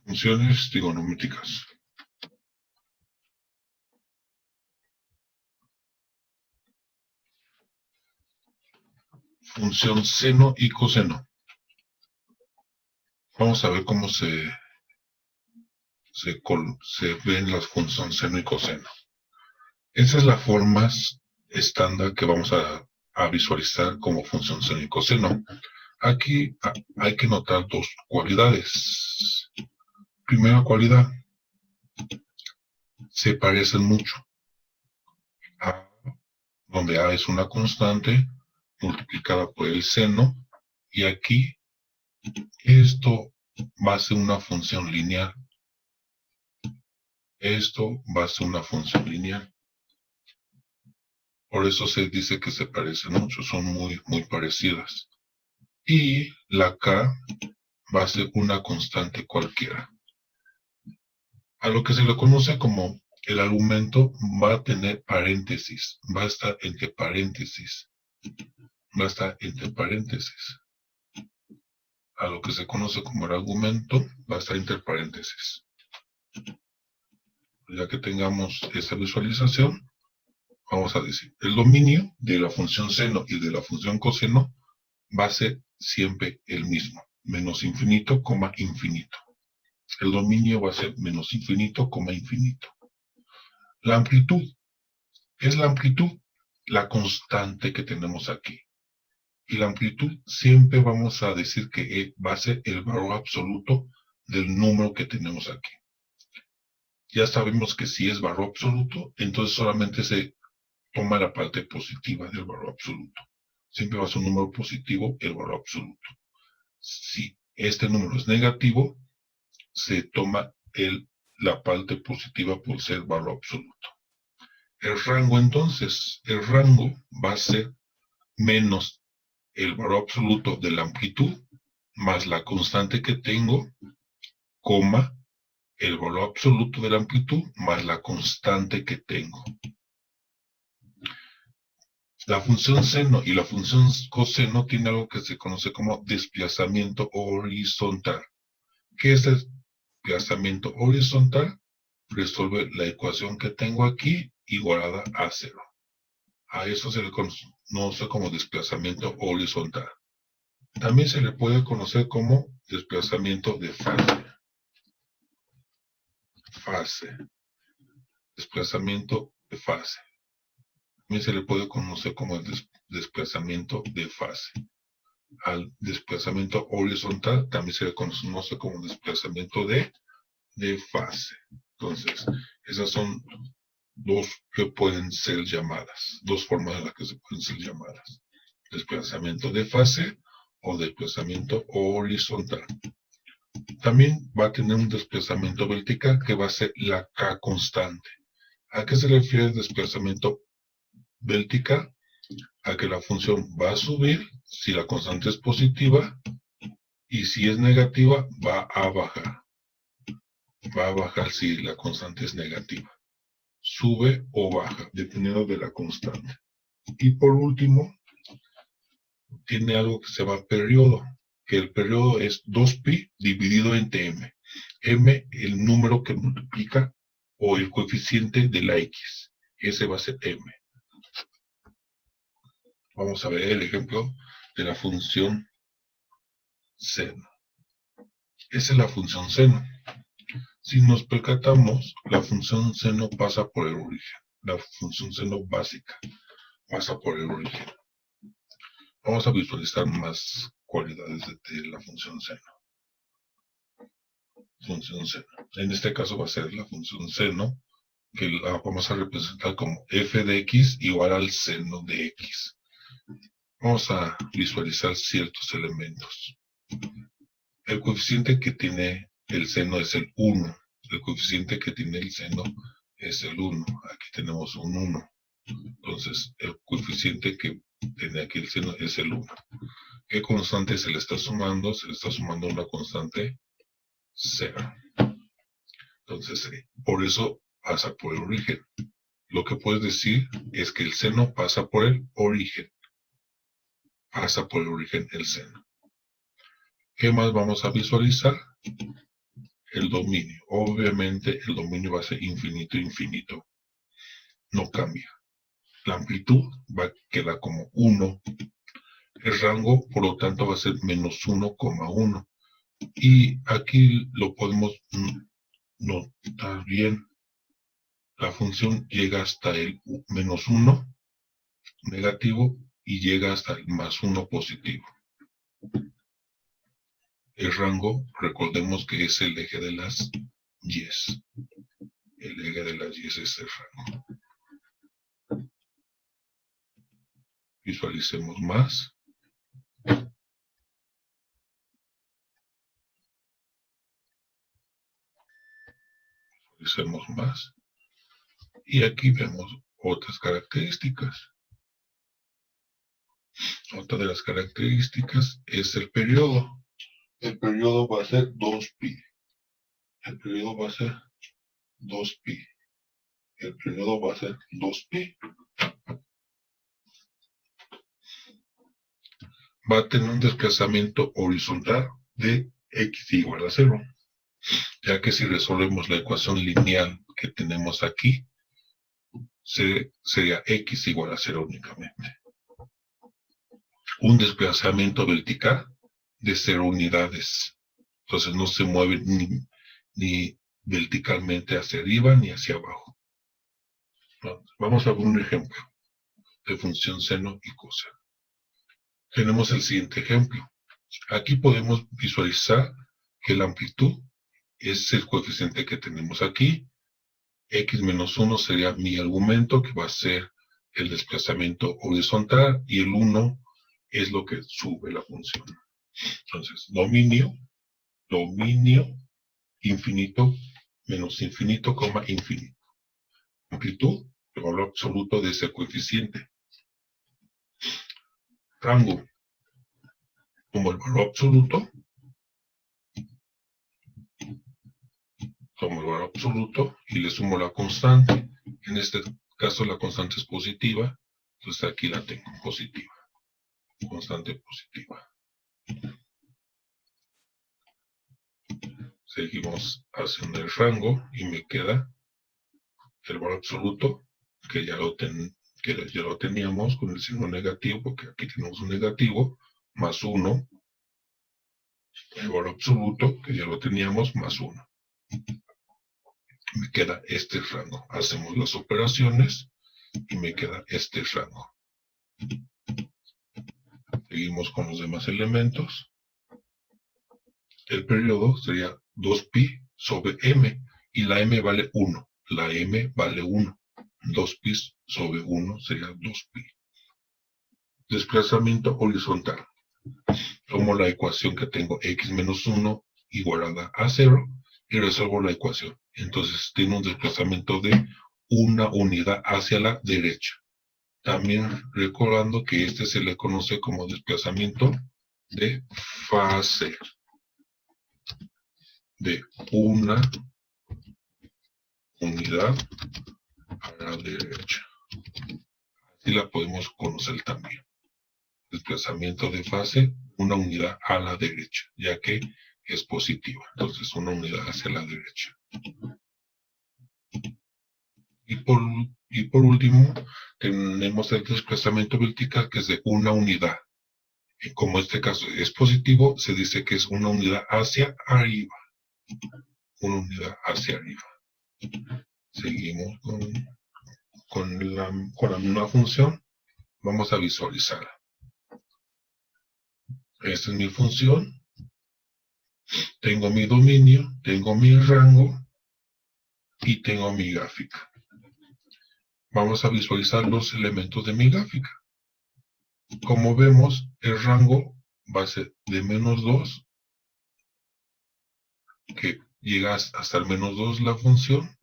Funciones trigonométricas. Función seno y coseno. Vamos a ver cómo se ven las funciones seno y coseno. Esa es la forma estándar que vamos a visualizar como función seno y coseno. Aquí hay que notar dos cualidades. Primera cualidad, se parecen mucho. A, donde A es una constante multiplicada por el seno, y aquí esto va a ser una función lineal. Esto va a ser una función lineal. Por eso se dice que se parecen mucho, son muy parecidas. Y la K va a ser una constante cualquiera. A lo que se le conoce como el argumento va a tener paréntesis, va a estar entre paréntesis. Va a estar entre paréntesis. A lo que se conoce como el argumento va a estar entre paréntesis. Ya que tengamos esa visualización, vamos a decir, el dominio de la función seno y de la función coseno va a ser siempre el mismo, menos infinito, coma infinito. El dominio va a ser menos infinito, coma infinito. La amplitud. ¿Qué es la amplitud? La constante que tenemos aquí. Y la amplitud siempre vamos a decir que va a ser el valor absoluto del número que tenemos aquí. Ya sabemos que si es valor absoluto, entonces solamente se toma la parte positiva del valor absoluto. Siempre va a ser un número positivo el valor absoluto. Si este número es negativo, se toma la parte positiva por ser valor absoluto. El rango, entonces, el rango va a ser menos el valor absoluto de la amplitud más la constante que tengo, coma, el valor absoluto de la amplitud más la constante que tengo. La función seno y la función coseno tiene algo que se conoce como desplazamiento horizontal. ¿Qué es el desplazamiento horizontal? Resolver la ecuación que tengo aquí igualada a 0. A eso se le conoce como desplazamiento horizontal. También se le puede conocer como desplazamiento de fase. Desplazamiento de fase. También se le puede conocer como el desplazamiento de fase. Al desplazamiento horizontal también se le conoce como desplazamiento de fase. Entonces, esas son dos que pueden ser llamadas, dos formas en las que se pueden ser llamadas: desplazamiento de fase o desplazamiento horizontal. También va a tener un desplazamiento vertical que va a ser la K constante. ¿A qué se refiere el desplazamiento vertical? A que la función va a subir si la constante es positiva, y si es negativa va a bajar. Va a bajar si la constante es negativa. Sube o baja, dependiendo de la constante. Y por último, tiene algo que se llama periodo, que el periodo es 2pi dividido entre m. M, el número que multiplica o el coeficiente de la x. Ese va a ser m. Vamos a ver el ejemplo de la función seno. Esa es la función seno. Si nos percatamos, la función seno pasa por el origen. La función seno básica pasa por el origen. Vamos a visualizar más cualidades de la función seno. Función seno. En este caso va a ser la función seno, que la vamos a representar como f de x igual al seno de x. Vamos a visualizar ciertos elementos. El coeficiente que tiene el seno es el 1. El coeficiente que tiene el seno es el 1. Aquí tenemos un 1. Entonces, el coeficiente que tiene aquí el seno es el 1. ¿Qué constante se le está sumando? Se le está sumando una constante 0. Entonces, por eso pasa por el origen. Lo que puedes decir es que el seno pasa por el origen. Pasa por el origen el seno. ¿Qué más vamos a visualizar? el dominio. Obviamente el dominio va a ser infinito, infinito. No cambia. La amplitud va a quedar como 1. El rango, por lo tanto, va a ser menos 1,1. Y aquí lo podemos notar bien. La función llega hasta el menos 1 negativo y llega hasta el más 1 positivo. El rango, recordemos que es el eje de las y's. El eje de las y's es el rango. Visualicemos más. Visualicemos más. Y aquí vemos otras características. Otra de las características es el periodo. El periodo va a ser 2pi. El periodo va a ser 2pi. El periodo va a ser 2pi. Va a tener un desplazamiento horizontal de x igual a 0. Ya que si resolvemos la ecuación lineal que tenemos aquí, sería x igual a 0 únicamente. Un desplazamiento vertical de 0 unidades. Entonces no se mueve ni verticalmente hacia arriba ni hacia abajo. Vamos a ver un ejemplo de función seno y coseno. Tenemos el siguiente ejemplo. Aquí podemos visualizar que la amplitud es el coeficiente que tenemos aquí. X menos 1 sería mi argumento, que va a ser el desplazamiento horizontal, y el 1 es lo que sube la función. Entonces, dominio, infinito, menos infinito, coma, infinito. Amplitud, el valor absoluto de ese coeficiente. Rango, como el valor absoluto, y le sumo la constante. En este caso la constante es positiva, entonces aquí la tengo positiva. Constante positiva. Seguimos haciendo el rango y me queda el valor absoluto, que ya lo teníamos con el signo negativo, porque aquí tenemos un negativo, más 1. El valor absoluto, que ya lo teníamos, más 1. Me queda este rango. Hacemos las operaciones y me queda este rango. Seguimos con los demás elementos. El periodo sería 2pi sobre m, y la m vale 1. La m vale 1. 2pi sobre 1 sería 2pi. Desplazamiento horizontal. Tomo la ecuación que tengo, x menos 1 igualada a 0, y resuelvo la ecuación. Entonces tiene un desplazamiento de una unidad hacia la derecha. También recordando que este se le conoce como desplazamiento de fase, de una unidad a la derecha. Así la podemos conocer también. Desplazamiento de fase, una unidad a la derecha, ya que es positiva. Entonces, una unidad hacia la derecha. Y por último, tenemos el desplazamiento vertical, que es de una unidad. Y como este caso es positivo, se dice que es una unidad hacia arriba. Una unidad hacia arriba. Seguimos con la misma función. Vamos a visualizarla. Esta es mi función. Tengo mi dominio, tengo mi rango y tengo mi gráfica. Vamos a visualizar los elementos de mi gráfica. Como vemos, el rango va a ser de menos 2, que llega hasta el menos 2 la función,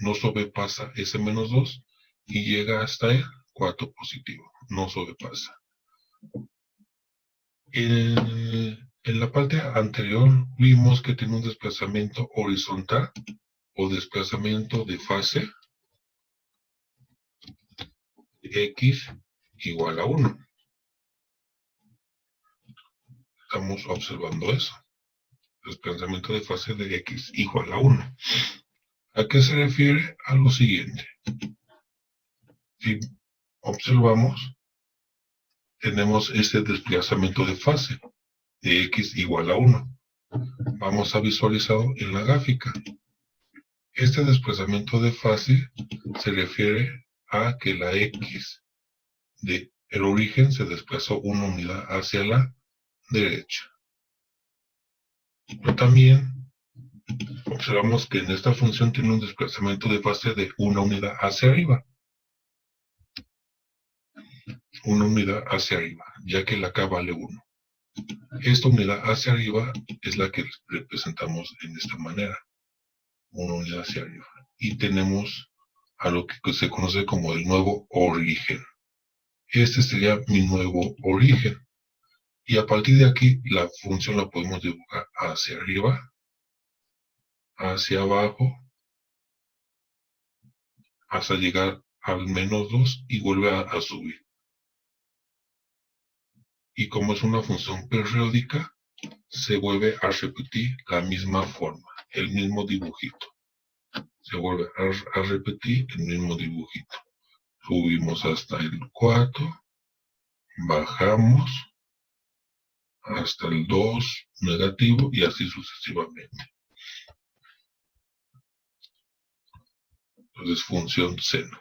no sobrepasa ese menos 2 y llega hasta el 4 positivo, no sobrepasa. En la parte anterior vimos que tiene un desplazamiento horizontal o desplazamiento de fase de x igual a 1. Estamos observando eso. desplazamiento de fase de x igual a 1. ¿A qué se refiere? A lo siguiente. Si observamos, tenemos este desplazamiento de fase de x igual a 1. Vamos a visualizarlo en la gráfica. Este desplazamiento de fase se refiere a que la x del origen se desplazó una unidad hacia la derecha. Pero también observamos que en esta función tiene un desplazamiento de fase de una unidad hacia arriba. Una unidad hacia arriba, ya que la k vale 1. Esta unidad hacia arriba es la que representamos en esta manera. Una unidad hacia arriba. Y tenemos a lo que se conoce como el nuevo origen. Este sería mi nuevo origen. Y a partir de aquí, la función la podemos dibujar hacia arriba, hacia abajo, hasta llegar al menos 2 y vuelve a subir. Y como es una función periódica, se vuelve a repetir la misma forma, el mismo dibujito. Se vuelve a repetir el mismo dibujito. Subimos hasta el 4, bajamos hasta el 2 negativo y así sucesivamente. Entonces, función seno.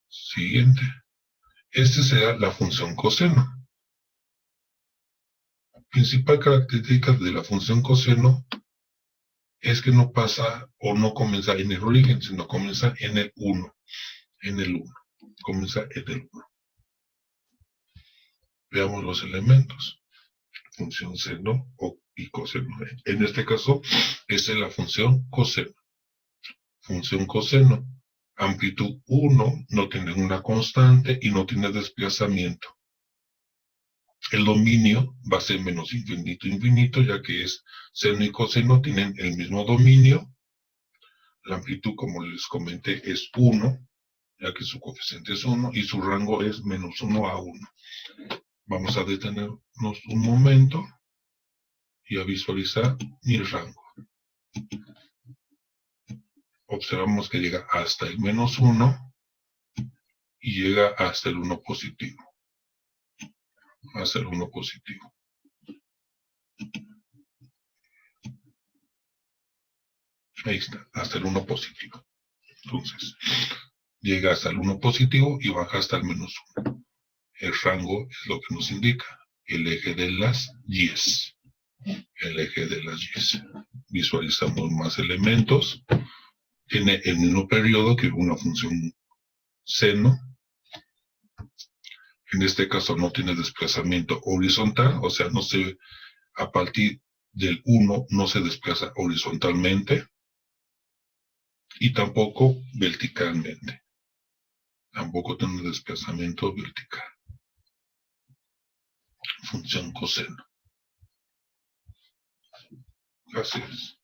Siguiente. Esta será la función coseno. Principal característica de la función coseno es que no pasa o no comienza en el origen, sino comienza en el 1. En el 1. Comienza en el 1. Veamos los elementos. Función seno y coseno. En este caso, esta es la función coseno. Función coseno. Amplitud 1, no tiene una constante y no tiene desplazamiento. El dominio va a ser menos infinito infinito, ya que es seno y coseno tienen el mismo dominio. La amplitud, como les comenté, es 1, ya que su coeficiente es 1 y su rango es menos 1 a 1. Vamos a detenernos un momento y a visualizar mi rango. Observamos que llega hasta el menos 1 y llega hasta el 1 positivo. Hasta el 1 positivo. Ahí está, hasta el 1 positivo. Entonces, llega hasta el 1 positivo y baja hasta el menos 1. El rango es lo que nos indica el eje de las y's. El eje de las y's. Visualizamos más elementos. Tiene el mismo periodo que una función seno. En este caso no tiene desplazamiento horizontal, o sea, no se, a partir del 1 no se desplaza horizontalmente y tampoco verticalmente. Tampoco tiene desplazamiento vertical. Función coseno. Gracias.